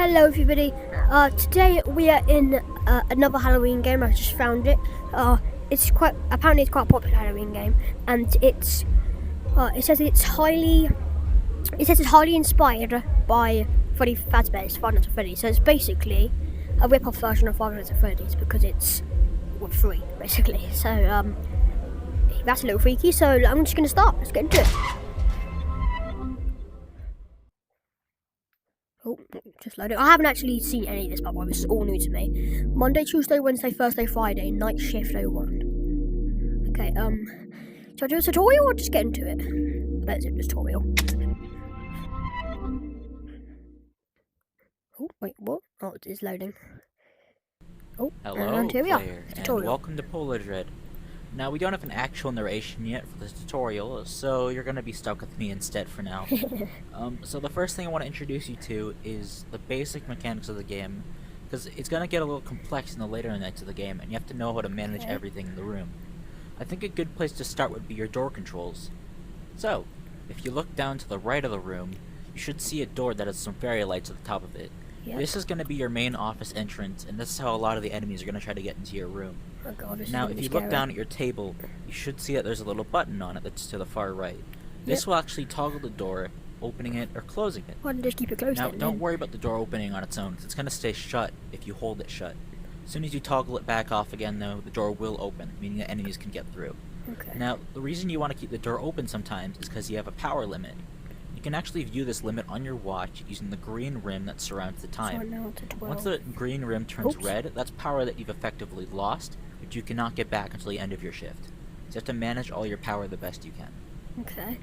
Hello everybody, today we are in another Halloween game. I just found it. Apparently it's quite a popular Halloween game, and it says it's highly inspired by Freddy Fazbear's Five Nights at Freddy's. So it's basically a rip-off version of Five Nights at Freddy's because it's free, basically. So that's a little freaky, so I'm just gonna start. Let's get into it. Oh, just loading. I haven't actually seen any of this, by the way. This is all new to me. Monday, Tuesday, Wednesday, Thursday, Friday, night shift 01. Okay, shall I do a tutorial or just get into it? I bet it's a tutorial. Oh, wait, what? Oh, it is loading. Oh, hello, and here we are. And welcome to Polar Dread. Now, we don't have an actual narration yet for this tutorial, so you're going to be stuck with me instead for now. So the first thing I want to introduce you to is the basic mechanics of the game, because it's going to get a little complex in the later nights of the game, and you have to know how to manage everything in the room. I think a good place to start would be your door controls. So, if you look down to the right of the room, you should see a door that has some fairy lights at the top of it. Yep. This is going to be your main office entrance, and this is how a lot of the enemies are going to try to get into your room. Oh God, now, if you look down at your table, you should see that there's a little button on it that's to the far right. This will actually toggle the door, opening it or closing it. Why don't you just keep it closed? Now, don't worry about the door opening on its own, because it's going to stay shut if you hold it shut. As soon as you toggle it back off again, though, the door will open, meaning that enemies can get through. Okay. Now, the reason you want to keep the door open sometimes is because you have a power limit. You can actually view this limit on your watch using the green rim that surrounds the time. Once the green rim turns red, that's power that you've effectively lost, which you cannot get back until the end of your shift. So you have to manage all your power the best you can. Okay.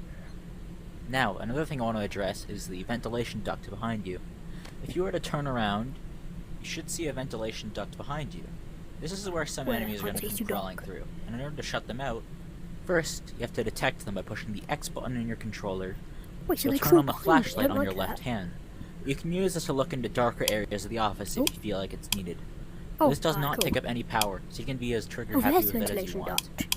Now, another thing I want to address is the ventilation duct behind you. If you were to turn around, you should see a ventilation duct behind you. This is where some enemies are going to come crawling through, and in order to shut them out, first, you have to detect them by pushing the X button in your controller. You'll turn on the flashlight on your left hand. You can use this to look into darker areas of the office if you feel like it's needed. This does not take up any power, so you can be as trigger happy with it as you want.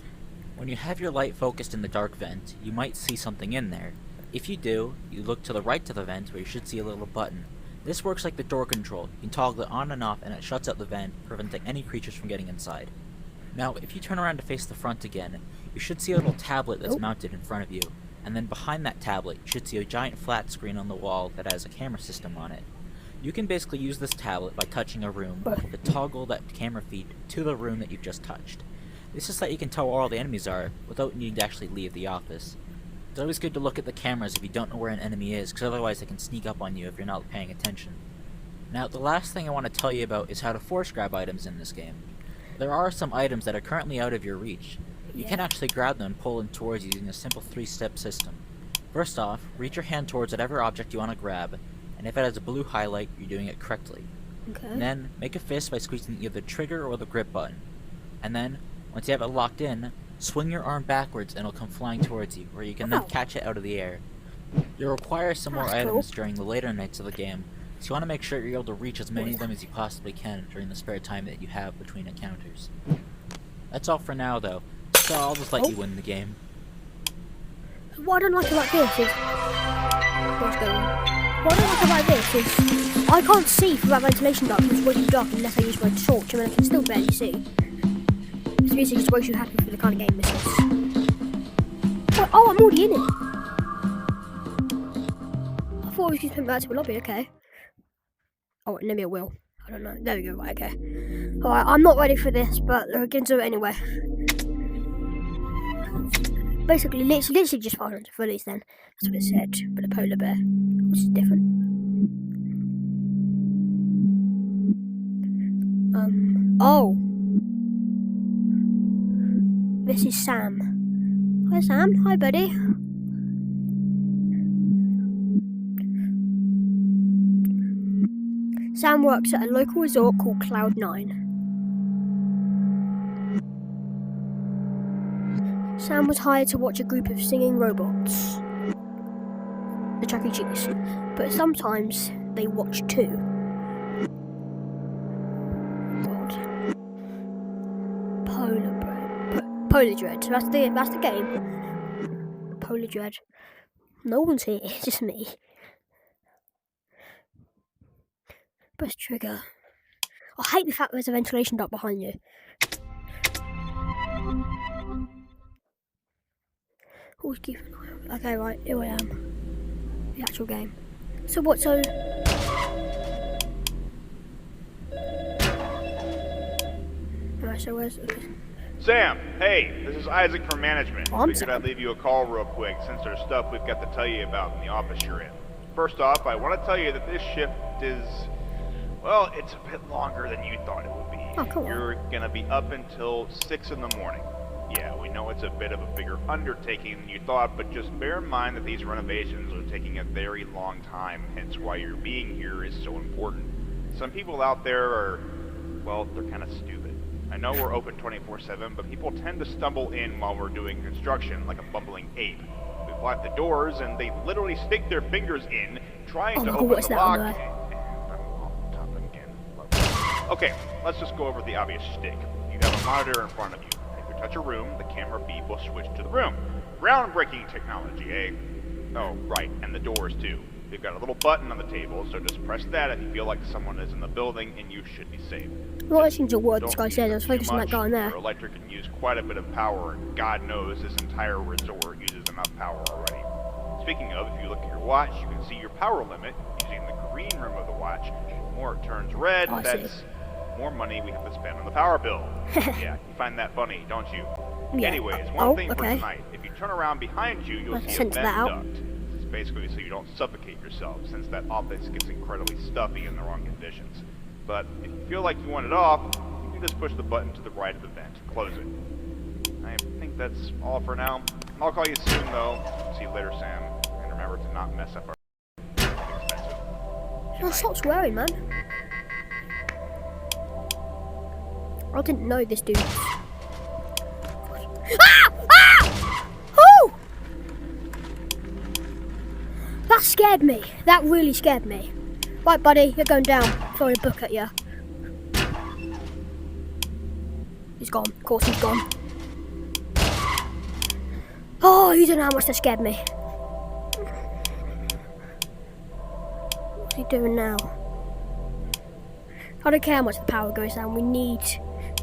When you have your light focused in the dark vent, you might see something in there. If you do, you look to the right to the vent where you should see a little button. This works like the door control. You can toggle it on and off and it shuts out the vent, preventing any creatures from getting inside. Now, if you turn around to face the front again, you should see a little tablet that's mounted in front of you. And then behind that tablet, you should see a giant flat screen on the wall that has a camera system on it. You can basically use this tablet by touching a room to toggle that camera feed to the room that you've just touched. This is so that you can tell where all the enemies are without needing to actually leave the office. It's always good to look at the cameras if you don't know where an enemy is, because otherwise they can sneak up on you if you're not paying attention. Now, the last thing I want to tell you about is how to force grab items in this game. There are some items that are currently out of your reach. You can actually grab them and pull them towards you using a simple 3-step system. First off, reach your hand towards whatever object you want to grab, and if it has a blue highlight, you're doing it correctly. Okay. And then, make a fist by squeezing either the trigger or the grip button. And then, once you have it locked in, swing your arm backwards and it'll come flying towards you, where you can then catch it out of the air. You'll require some more items during the later nights of the game, so you want to make sure you're able to reach as many of them as you possibly can during the spare time that you have between encounters. That's all for now, though. So I'll just let you win the game. What I don't like about this is... What's going on? What I don't like about this is... I can't see through that ventilation duct. It's way too dark unless I use my torch. I mean, I can still barely see. This music just makes you happy for the kind of game this is. Oh, I'm already in it. I thought I was just putting back to the lobby, okay. Oh, maybe I will. I don't know. There we go, right, okay. Alright, I'm not ready for this, but we're going to do it anyway. Basically, literally just Five Nights at Freddy's then. That's what it said. But a polar bear, which is different. Oh. This is Sam. Hi, Sam. Hi, buddy. Sam works at a local resort called Cloud9. Sam was hired to watch a group of singing robots, the Chuck E. Cheese, but sometimes they watch too. God. Polar Dread. So that's the game. Polar Dread. No one's here. It's just me. Press trigger. I hate the fact there's a ventilation duct behind you. Always keep an eye on. Okay, right, here I am. The actual game. So what, so... Alright, so where's... Okay. Sam, hey, this is Isaac from management. Oh, I'm Figured I'd leave you a call real quick since there's stuff we've got to tell you about in the office you're in. First off, I want to tell you that this shift is... well, it's a bit longer than you thought it would be. Oh, cool. You're gonna be up until 6 in the morning. Yeah, we know it's a bit of a bigger undertaking than you thought, but just bear in mind that these renovations are taking a very long time, hence why your being here is so important. Some people out there are, well, they're kind of stupid. I know we're open 24/7, but people tend to stumble in while we're doing construction like a bumbling ape. We've locked the doors, and they literally stick their fingers in, trying to open the lock. Okay, let's just go over the obvious shtick. You have a monitor in front of you. If you touch a room, the camera feed will switch to the room. Groundbreaking technology, eh? Oh, right, and the doors too. They've got a little button on the table, so just press that if you feel like someone is in the building, and you should be safe. Well, that seems a word this guy said. I was focusing on that guy in there. Your electric can use quite a bit of power, and God knows this entire resort uses enough power already. Speaking of, if you look at your watch, you can see your power limit using the green rim of the watch. The more it turns red, that's more money we have to spend on the power bill. Yeah, you find that funny, don't you? Yeah. Anyways, one thing for tonight. If you turn around behind you, you'll see a vent duct. It's basically so you don't suffocate yourself, since that office gets incredibly stuffy in the wrong conditions. But if you feel like you want it off, you can just push the button to the right of the vent. Close it. I think that's all for now. I'll call you soon, though. See you later, Sam. And remember to not mess up our expensive. Oh, stop swearing, man. I didn't know this dude. Ah! Ah! Oh! That scared me. That really scared me. Right, buddy, you're going down. Throwing a book at you. He's gone. Of course he's gone. Oh, you don't know how much that scared me. What's he doing now? I don't care how much the power goes down. We need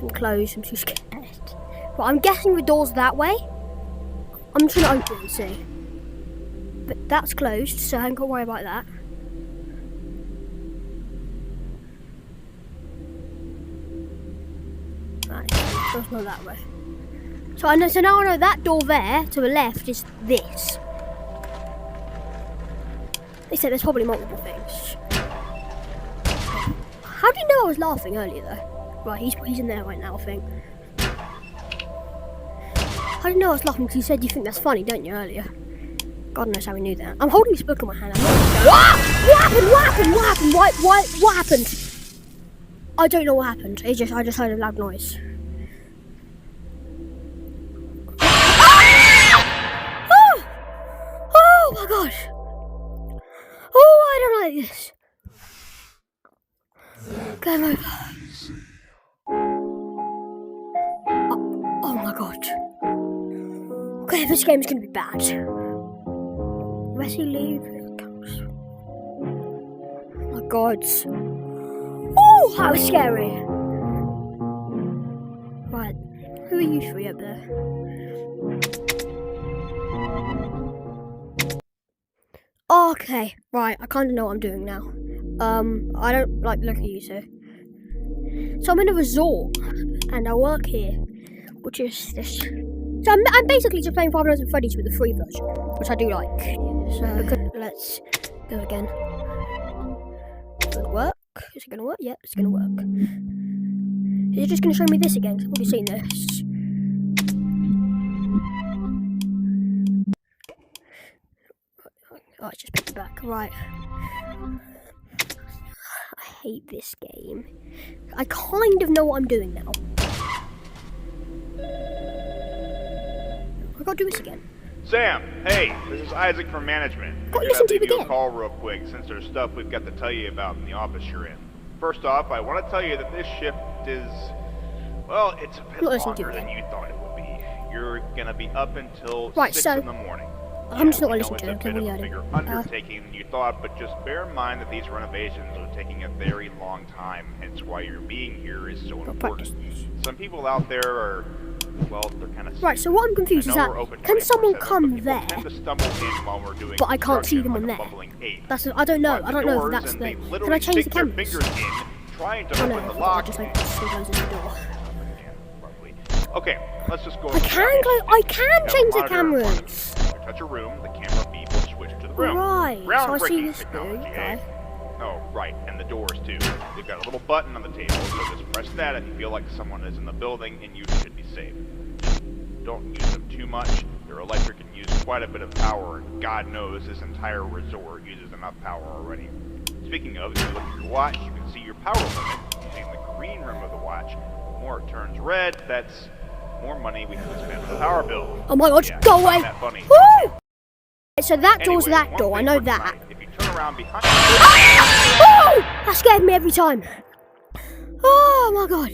them closed. I'm too scared. Right, I'm guessing the door's that way. I'm just going to open it and see. But that's closed, so I ain't got to worry about that. Right, door's not that way. So I know. So now I know that door there to the left is this. They said there's probably multiple things. How do you know I was laughing earlier though? Right, he's in there right now, I think. How do you know I was laughing? Because you said you think that's funny, don't you, earlier? God knows how we knew that. I'm holding this book in my hand. I'm not going, ah! What happened? What happened? What happened? What happened? I don't know what happened. I just heard a loud noise. Ah! Oh! Oh my gosh! Oh, I don't like this. Game over. Oh my god. Okay, this game's gonna be bad. Where's he leave? Oh my god. Oh, that was scary. Right, who are you three up there? Okay, right, I kind of know what I'm doing now. I don't like the look at you two. So I'm in a resort, and I work here, which is this. So I'm basically just playing Five Nights at Freddy's with the free version, which I do like. So let's go again. Does it work? Is it gonna work? Yeah, it's gonna work. Is it just gonna show me this again? I've already seen this. Oh, it's just picked it back. Right. I hate this game. I kind of know what I'm doing now. I gotta do this again. Sam, hey, this is Isaac from management. Got to listen to it again. I'll call real quick since there's stuff we've got to tell you about in the office you're in. First off, I want to tell you that this shift is, well, it's a bit longer than you thought it would be. You're gonna be up until 6 in the morning. I'm just not I going know to listen it's to a him. bit I've of a already bigger heard him. undertaking than you thought, but just bear in mind that these renovations are taking a very long time, hence why your being here is so important. Some people out there are, well, they're kind of Right, so what I'm confused is that, can someone come there, but I can't see them on there? That's, I don't know if that's the, can I change the cameras? Trying to Oh open no, the lock. just like closes the door. Okay, let's just go. I can change the cameras. Touch a room, the camera beep will switch to the room. Right, so I see Groundbreaking this technology, guy. Oh, right, and the doors too. They've got a little button on the table, so just press that if you feel like someone is in the building and you should be safe. Don't use them too much. They're electric and use quite a bit of power, and God knows this entire resort uses enough power already. Speaking of, if you look at your watch, you can see your power limit using the green rim of the watch. The more it turns red, that's more money we have to spend on the power bill. Oh my god, Yeah, go away! that funny. Woo! So that door's Anyway, that door, I know that. If you turn around behind Oh! That scared me every time. Oh my god.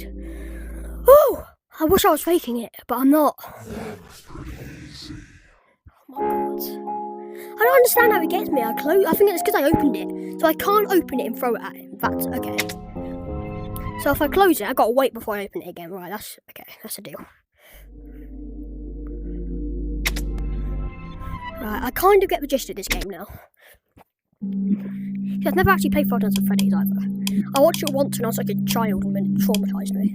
Oh! I wish I was faking it, but I'm not. Oh my god. I don't understand how it gets me. I think it's because I opened it. So I can't open it and throw it at him. That's okay. So if I close it, I gotta wait before I open it again. Right, that's okay. That's a deal. Right, I kind of get the gist of this game now. I've never actually played Five Nights at Freddy's either. I watched it once when I was like a child and it traumatised me.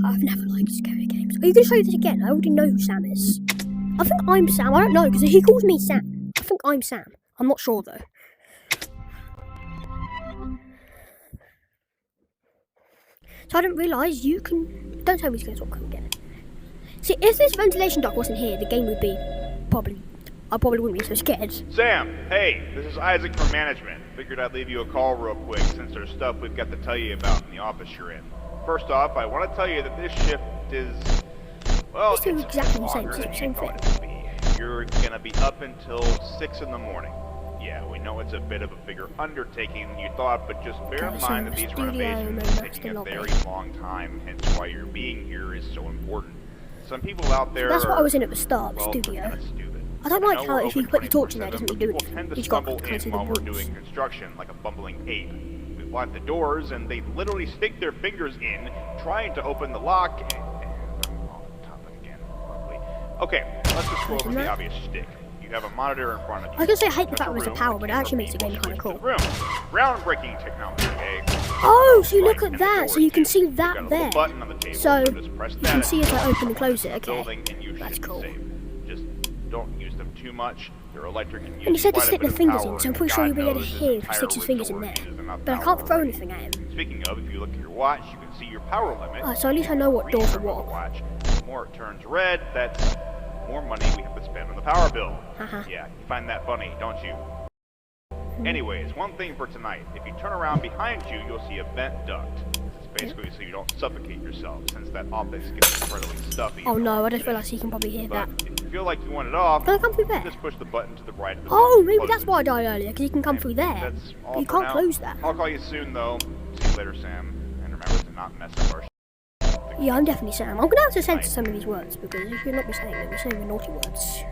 I've never liked scary games. Are you going to show you this again? I already know who Sam is. I think I'm Sam. I don't know because he calls me Sam. I think I'm Sam. I'm not sure though. So I didn't realise you can... Don't tell me he's going to talk again. See, if this ventilation duct wasn't here, the game would be probably... I probably wouldn't be so scared. Sam, hey, this is Isaac from management. Figured I'd leave you a call real quick since there's stuff we've got to tell you about in the office you're in. First off, I want to tell you that this shift is... Well, It's doing exactly the same thing. You're going to be up until 6 in the morning. Yeah, we know it's a bit of a bigger undertaking than you thought, but just bear in mind that these renovations are taking a very long time, hence why your being here is so important. Some people out there That's what I was in at the start, the studio. Stupid. I don't like how if you put your torch in there, it doesn't do People tend anything. to You've got stumble to kind of see in the while we're walls. doing construction like a bumbling ape. We lock the doors and they literally stick their fingers in, trying to open the lock. And I'm on topic again. Lovely. Okay, let's just go over the obvious shtick. You have a monitor in front of you. I was going to say I hate the fact there's a power, but it actually makes the game kind of cool. Groundbreaking technology, eh? Oh, so you look at that, so you can see You've got that a there. little button on the table, So just press you that can see and if I open and close it. Okay, building and you that's should be cool. safe. Just don't use them too much. They're electric and And he said to quite a stick bit the of fingers power, in, so I'm and pretty sure God you'll be able to knows this hear if he entire sticks his fingers in resort there. uses enough But I power can't throw already. anything at him. Speaking of, if you look at your watch, you can see your power limit. Oh, so at least I know what doors are what. Watch. The more it turns red, that's more money we have to spend on the power bill. Uh-huh. Yeah, you find that funny, don't you? Anyways, one thing for tonight. If you turn around behind you, you'll see a vent duct. It's basically so you don't suffocate yourself, since that office gets incredibly stuffy. Oh no, I just realised he can probably hear that. But if you feel like you want it off, Can I come through there? just push the button to the right of the Oh, room, maybe close that's it. why I died earlier, because he can come through there. That's all But you for can't now. close that. I'll call you soon, though. See you later, Sam. And remember to not mess up our Yeah, I'm definitely Sam. I'm going to have to censor some of these words, because you should not be saying them. You're saying the naughty words.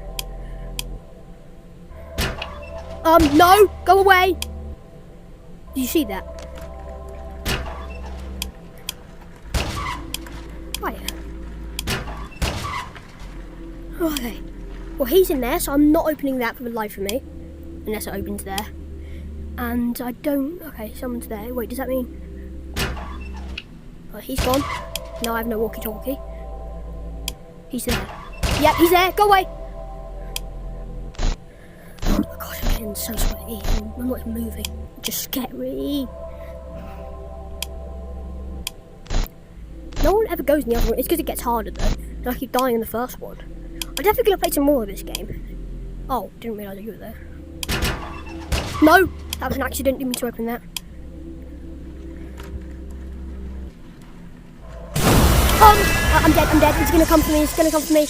No! Go away! Did you see that? Right. Okay. Well, he's in there, so I'm not opening that for the life of me. Unless it opens there. And I don't... Okay, someone's there. Wait, does that mean... Oh, he's gone. Now I have no walkie-talkie. He's there. Yep, he's there. Go away! Oh my gosh, I'm getting so sweaty. I'm not even moving. Just scary. No one ever goes in the other one. It's because it gets harder though. And I keep dying in the first one. I'm definitely going to play some more of this game. Oh, didn't realise you were there. No! That was an accident. Didn't mean to open that. I'm dead. I'm dead. It's going to come for me. It's going to come for me.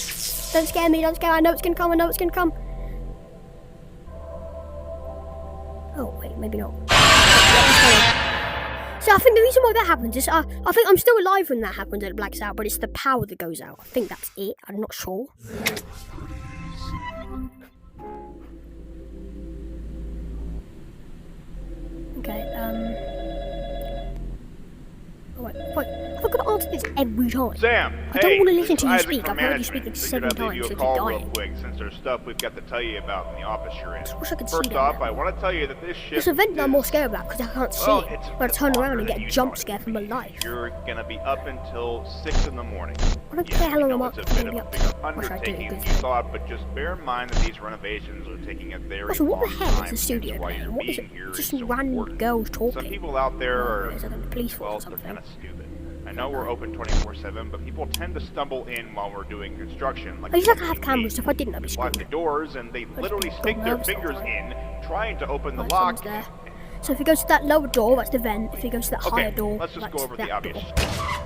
Don't scare me. Don't scare me. I know it's going to come. I know it's going to come. Oh, wait, maybe not. So I think the reason why that happens is I think I'm still alive when that happens and it blacks out, but it's the power that goes out. I think that's it. I'm not sure. Okay, Wait, I've got to answer this every time. Sam, I don't hey, want to listen this to is you Isaac speak. from I've heard you management. speak like Figured 7 I'd leave times you a since call you're real dying. quick since there's stuff we've got to tell you about in the office you're in. I wish I could see First that off, now. I want to tell you that this shift This event that I'm more is- scared about because I can't see well, it. it's But I turn longer around and than get a you jump thought it scare would from my be. life. You're gonna be up until 6 in the morning. I don't Yeah, care how long we I'm know up. it's a bit I'll of be a up. bigger Wish I did undertaking it than this you time. thought, but just bear in mind that these renovations are taking a very Also, what long the hell is time. the Hence studio why playing? you're What is being it? here Just is some so random important. girls talking. Some people out there are, Is that the police force well, or they're something? kind of stupid. I know we're open 24/7, but people tend to stumble in while we're doing construction. Like I used to have bumping cameras. gates. If I didn't, I'd be Lock the screwed. doors, and they literally got stick their nervous fingers all the in, trying to open the Right, lock. someone's there. So if he goes to that lower door, that's the vent. If he goes to that higher Okay, door, let's just that's go over the that obvious. door.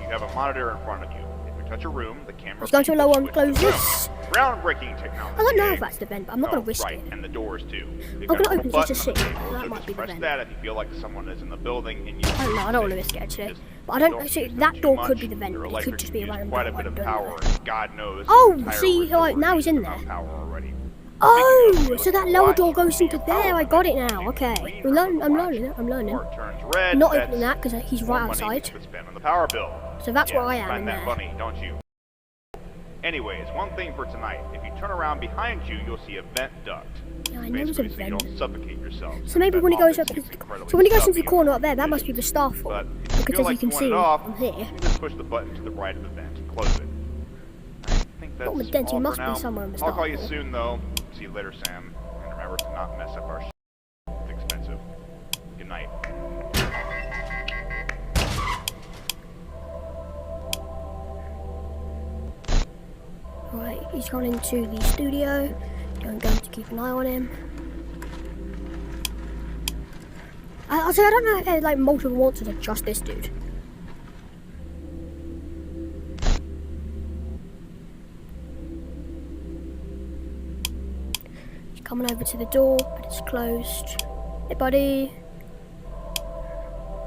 You have a monitor in front of you. If you touch a room, the camera. Let's go to a lower one, switch close to the this. room. Groundbreaking technology. I don't know eh? if that's the vent, but I'm not going to risk right, it. and the doors too. I'm gonna open it just to see. That So might just be the press vent. that if you feel like someone is in the building and you. I don't know. I don't want to risk it actually. Just But I don't. use Actually, them that too door much. could be the vent. Their It electric could just be a uses random quite a door. bit I of don't power. know. And God knows. Oh, the entire see, roof like, now he's in uses there. Power already. Oh, so that lower Watch door goes the into power there. I got it limit. now. Okay, Green I'm learning. I'm watch. learning it. I'm learning. Or it turns red. Not that's opening that because he's more right money outside. to spend on the power bill. So that's Yeah, where I you am find in that there. funny, don't you? Anyways, one thing for tonight. If you turn around behind you, you'll see a vent duct. Yeah, I know there's a Basically, so you vent. don't suffocate yourself. So maybe That when he goes up, office is incredibly so when he goes into the stuffy corner and up there, that must be the staff hall. But if you Because feel as like you can want see it off, from here, you just push the button to the right of the vent and close it. I think that's Bottom of the dent, he all must for be now. somewhere in the I'll staff call you hall. soon, though. See you later, Sam. And remember to not mess up our shit. It's expensive. Good night. right, he's gone into the studio. I'm going to keep an eye on him. I don't know if there's like multiple monsters or just this dude. He's coming over to the door, but it's closed. Hey, buddy.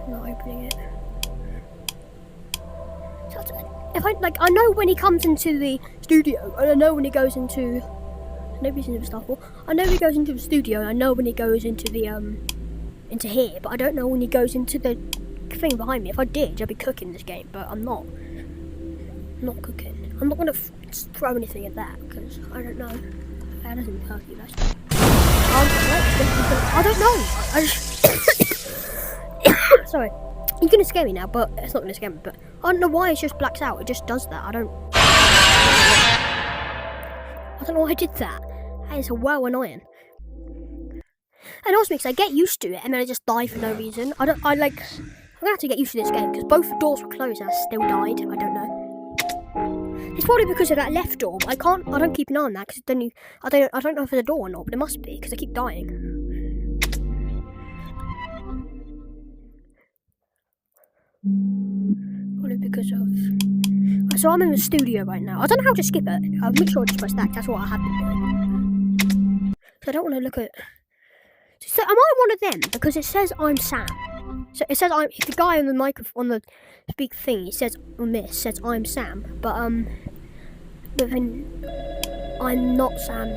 Not opening it. If I know when he comes into the studio, and I know when he goes into. Nobody's in the stuff hall. I know when he goes into the studio, and I know when he goes into the into here, but I don't know when he goes into the thing behind me. If I did, I'd be cooking this game, but I'm not. I'm not cooking. I'm not gonna throw anything at that because I don't know. That doesn't hurt you, that's. I don't know. I just. Sorry. You're gonna scare me now, but it's not gonna scare me. But I don't know why it just blacks out. It just does that. I don't know why I did that. That is well annoying. And also because I get used to it and then I just die for no reason. I'm gonna have to get used to this game because both doors were closed and I still died. I don't know. It's probably because of that left door, but I don't keep an eye on that because I don't know if there's a door or not, but it must be because I keep dying. Probably because of. So I'm in the studio right now. I don't know how to skip it. I'll make sure I just press that. That's what I have been doing. So I don't want to look at. So am I one of them? Because it says I'm Sam. So it says the guy on the microphone on the speak thing. It says on this says I'm Sam, but then I'm not Sam.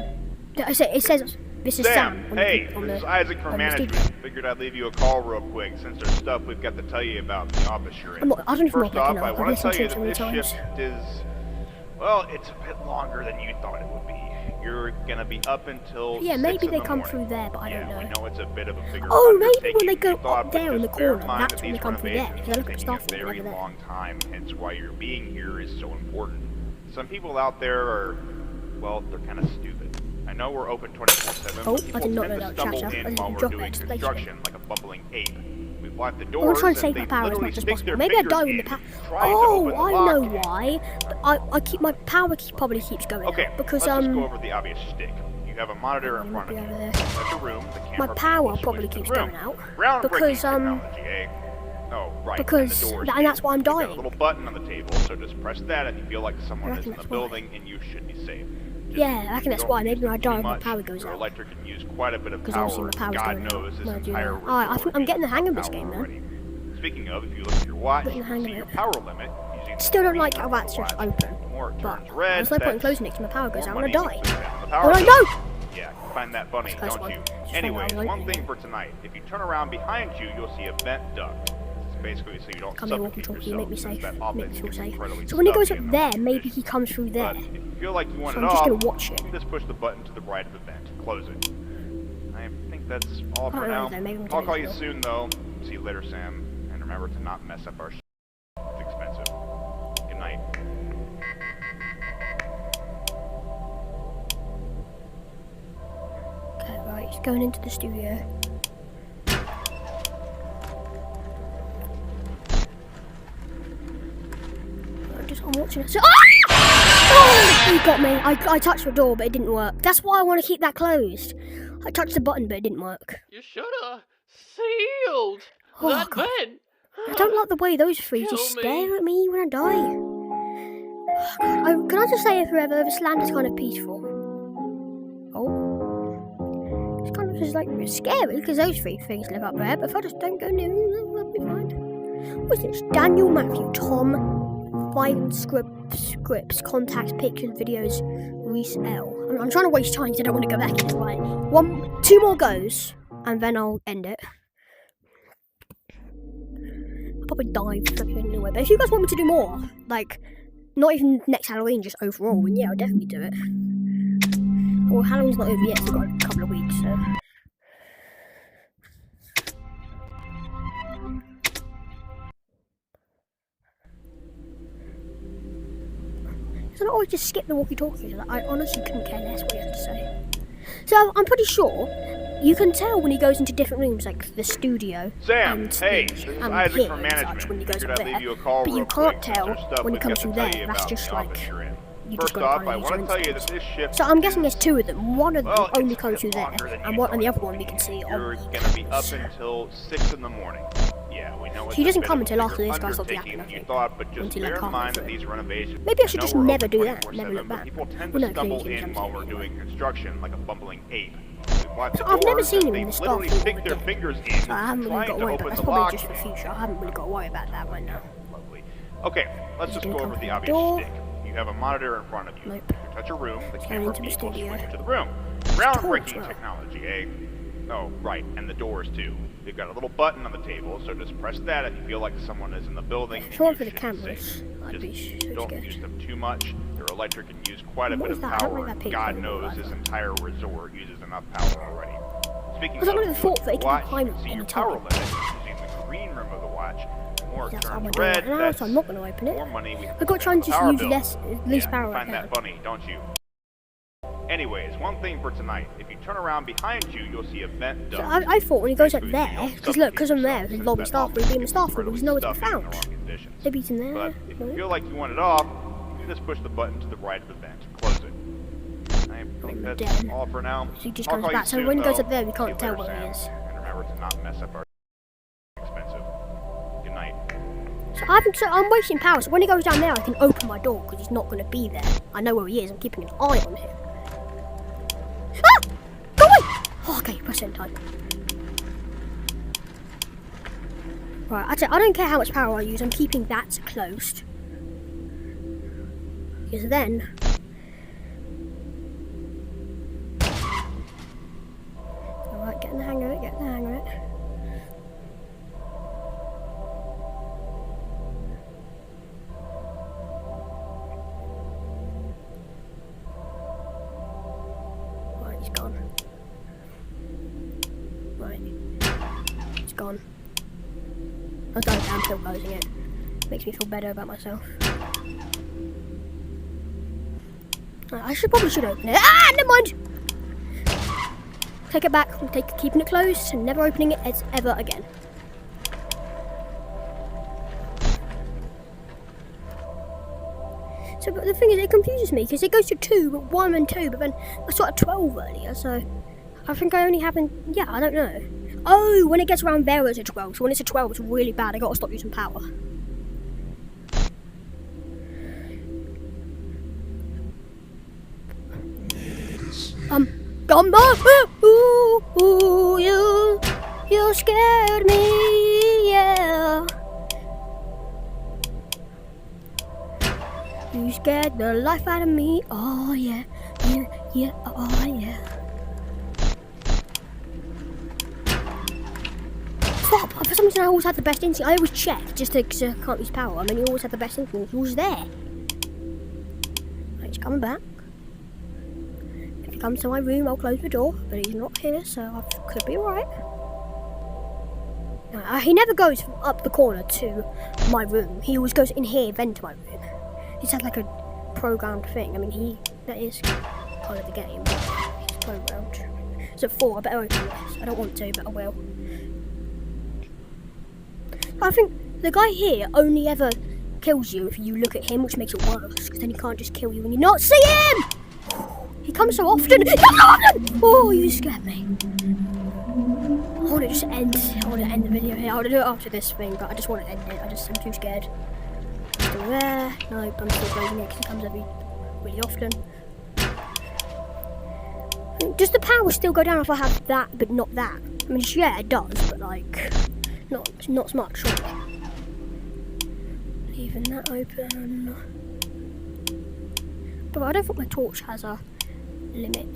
It says this is Sam. Hey, this is Isaac from management. Figured I'd leave you a call real quick since there's stuff we've got to tell you about in the office you're in. I don't even First know off, what I I've want to tell listened you to that it this so many shift is, well, it's a bit longer than you thought it would be. You're gonna be up until Yeah, 6 maybe in they the come morning. through there, but I don't Yeah, we know. know it's a bit of a bigger Oh, maybe when undertaking they than go you thought, up but there in the just bear corner, in mind that's that when they these come through there, renovations because I look are at the taking stuff a very over there. long time, hence why your being here is so important. Some people out there are, well, they're kind of stupid. I know we're open 24/7, Oh, but I people did not tend know to that was stumble Chacha. I in didn't while even we're drop doing it, it's construction like a bubbling ape. We've locked the I'm doors trying to save and my they power as literally much as stick possible. their Maybe I fingers die when the in, power. trying to Oh, open the I lock. know why. I keep my power probably keeps going Okay, out because let's just go over the obvious shtick. You have a monitor in It front might of be you. over there. That's your room. The camera My power feed will probably switch to keeps the room. going out Groundbreaking because technology, eh? Oh, right. because and the doors and that's why I'm You've got dying. a little button on the table, so just press that if you feel like someone is reckon in the that's why. building, and you should be safe. Just Yeah, I reckon that's don't why. Maybe when I use die, too my much. power goes Your out. electric can use quite a bit of Because power. obviously my power's God going out knows this when I do entire that. I think I'm getting the hang of this power game, man. already. Speaking of, if you look at your watch, Getting you the can hang see of your it. power limit. Using Still don't the like meter how on that's the just watch. open. The more it But turns red, there's no point in that's closing it because my power goes more out and I money die. you can spend on the Oh, power I bill. know! Yeah, find that bunny, That's don't you? Just Anyways, find out one thing for tonight. If you turn around behind you, you'll see a vent duct. It's basically so you don't Come here, suffocate walkie-talkie, yourself. make me safe. That Make often me feel gets safe. incredibly So when he goes stuffy up in there, those maybe he conditions. comes through there. But if you feel like you want So it I'm just off, gonna watch it. just push the button to the right of the vent. Close it. I think that's all for I don't know, now. though, maybe I'm I'll doing call it you now. soon, though. See you later, Sam. And remember to not mess up our sh**. It's expensive. Good night. Okay, right, he's going into the studio. I'm watching it. Oh! He got me. I touched the door, but it didn't work. That's why I want to keep that closed. I touched the button, but it didn't work. You should have sealed Oh, that God. vent. I don't like the way those three just Kill stare me. at me when I die. Oh, God. Can I just say, forever, this land is kind of peaceful. Oh. It's kind of just like scary because those three things live up there, but if I just don't go near them, they'll be fine. What's this? Daniel, Matthew, Tom, Five scripts, contacts, pictures, videos, Reese L. I'm trying to waste time because I don't want to go back in. Right. 2 more goes, and then I'll end it. I'll probably die flipping anyway. But if you guys want me to do more, like, not even next Halloween, just overall, then yeah, I'll definitely do it. Well, Halloween's not over yet, so I've got a couple of weeks, so. So I always just skip the walkie-talkie. Like, I honestly couldn't care less what he had to say. So I'm pretty sure you can tell when he goes into different rooms, like the studio. Sam, and hey, the- this is and Isaac here from and such management. when he goes Figured up I'd there. leave you a call But you real can't quick, tell since there's stuff when he we've comes got through to tell there. you That's about just the like office you're in. you First just got off, to I want to tell you that this shift So I'm guessing is, there's 2 of them. One of them well, only it's comes through there, longer than and you the other thought. one we can see You're on going to be up until 6 in the morning. Yeah, we know it's He a doesn't bit come of a until after bigger this guy stops undertaking yapping, I than you think. thought, but just Until, like, bear in halfway mind that through. these renovations. Maybe I should know just we're never open do that, 24/7, never look but back. people tend Well, to no, stumble clearly in he while comes we're in doing construction like a bumbling ape. So I've never seen him They in the staff literally room stick or their dead. fingers in, So I haven't really trying got to to worry about open that. That's the probably lock. just for the future. I haven't really got to worry about that right now. Lovely. Okay, let's He's just gonna go come over the through the obvious door. shtick. You have a monitor in front of you. Nope. You touch a room, the Going camera into the feed will studio. switch to the room. Groundbreaking well. technology, eh? Oh, right, and the doors too. They've got a little button on the table, so just press that if you feel like someone is in the building. If and it weren't you for the should be cameras, safe. I'd be Just so don't scared. use them too much. They're electric and use quite a What bit is of that? I don't power. like that And picture God of knows it. this entire resort uses enough power already. Speaking Because I of, never thought that it could be watch, behind you can see any your time. power limit using the green room of the watch. More That's how I'm turns doing red, it now, that's so I'm not going to open it. more money we have I've got to try and spend just on the use power bill. least power I Find can. that bunny, don't you? Anyways, one thing for tonight. If you turn around behind you, you'll see a vent So duct. I thought when he goes up Basically, so you there, don't because look, because I'm there, suffocate his yourself, lobby since staff, that we'll be in the often staff gets room, there's incredibly nowhere to be stuffy in the found. wrong conditions. Maybe it's in there. But if you no? feel like you want it off, just push the button to the right of the vent. Close it. I think that's dead. all for now. So he just I'll comes call you back. So soon, when he goes though. up there, we See can't you tell later, where he Sam. is. And remember to not mess up our expensive. Good night. So I'm wasting power. So when he goes down there, I can open my door because he's not going to be there. I know where he is. I'm keeping an eye on him. Ah! Go away! Oh, okay, press it in time. Right, I don't care how much power I use. I'm keeping that closed. Because then... Alright, get in the hang of it, get in the hang of it. Right, he's gone. Right. He's gone. I don't think I'm still closing it. Makes me feel better about myself. I probably should open it. Ah, never mind! Take it back. I'm keeping it closed and never opening it ever again. So, but the thing is, it confuses me because it goes to 2, but 1 and 2, but then I saw at 12 earlier, so I think I only haven't. Yeah, I don't know. Oh, when it gets around there, it's a 12. So when it's a 12, it's really bad. I gotta stop using power. Come back! Ooh, you scared me, yeah. You scared the life out of me, oh yeah, oh yeah. some reason I always had the best instinct. I always check just to, cause I can't use power. I mean, he always had the best instinct. He was there. Right, he's coming back. If he comes to my room, I'll close the door. But he's not here, so I could be alright. No, he never goes up the corner to my room. He always goes in here, then to my room. He's had like a programmed thing. I mean, that is part of the game. He's programmed. So 4, I better open this. I don't want to, but I will. I think the guy here only ever kills you if you look at him, which makes it worse, because then he can't just kill you when you not see him! He comes so often! He comes so often! Oh, you scared me. I want to just end. I want to end the video here. I want to do it after this thing, but I just want to end it. I'm too scared. Still there. Nope, I'm still closing it because he comes really often. Does the power still go down if I have that, but not that? I mean, yeah, it does, but like, not as much, surely. Leaving that open. But I don't think my torch has a limit.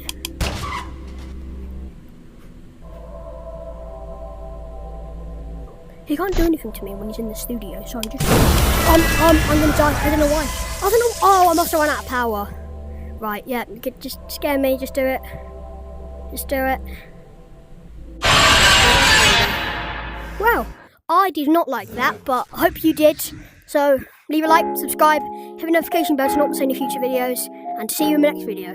He can't do anything to me when he's in the studio, so I'm just... I'm gonna die. I don't know why. I don't know... Oh, I must have run out of power. Right, yeah, just scare me, just do it. Just do it. Well, I did not like that, but I hope you did. So, leave a like, subscribe, hit the notification bell to not miss any future videos, and see you in the next video.